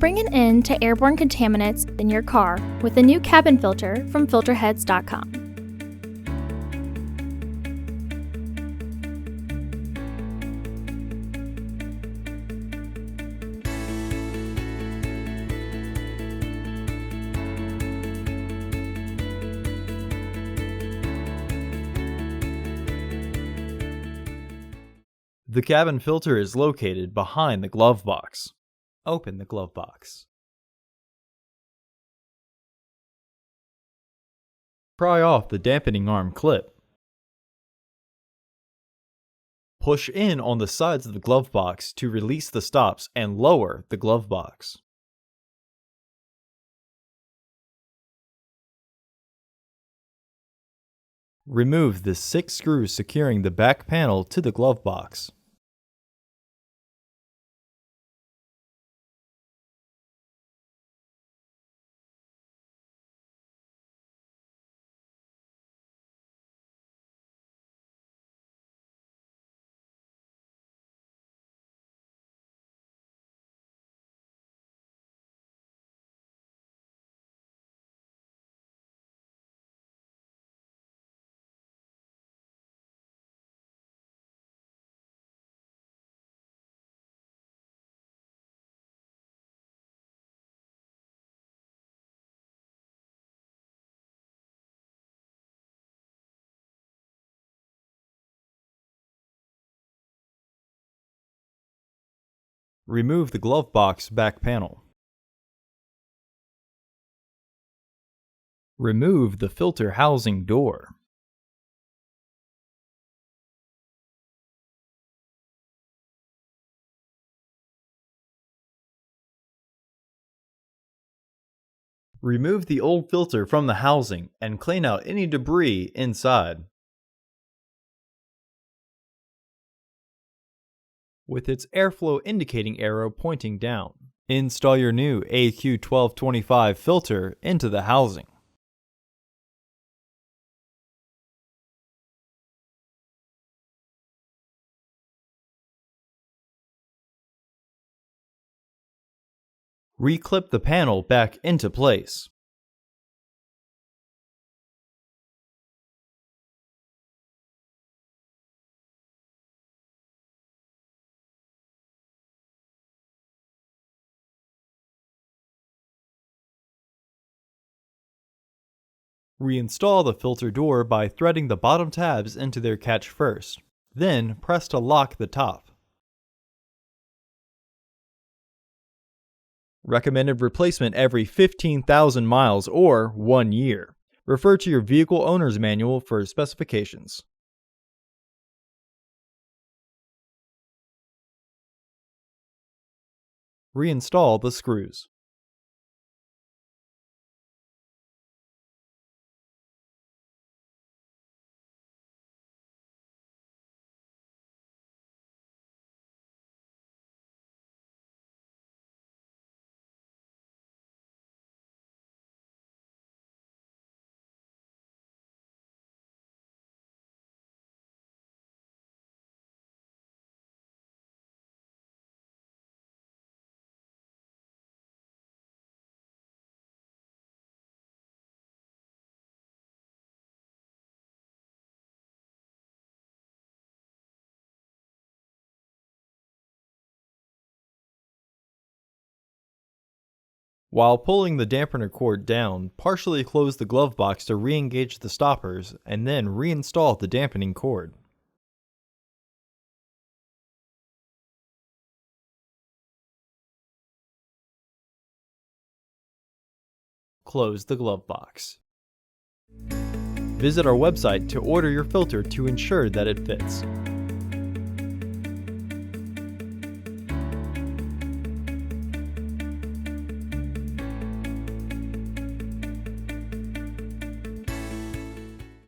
bring an end to airborne contaminants in your car with a new cabin filter from Filterheads.com. The cabin filter is located behind the glove box. Open the glove box. Pry off the dampening arm clip. Push in on the sides of the glove box to release the stops and lower the glove box. Remove the 6 screws securing the back panel to the glove box. Remove the glove box back panel. Remove the filter housing door. Remove the old filter from the housing and clean out any debris inside. With its airflow indicating arrow pointing down, install your new AQ1225 filter into the housing. Reclip the panel back into place. Reinstall the filter door by threading the bottom tabs into their catch first, then press to lock the top. Recommended replacement every 15,000 miles or 1 year. Refer to your vehicle owner's manual for specifications. Reinstall the screws. While pulling the dampener cord down, partially close the glove box to re-engage the stoppers and then reinstall the dampening cord. Close the glove box. Visit our website to order your filter to ensure that it fits.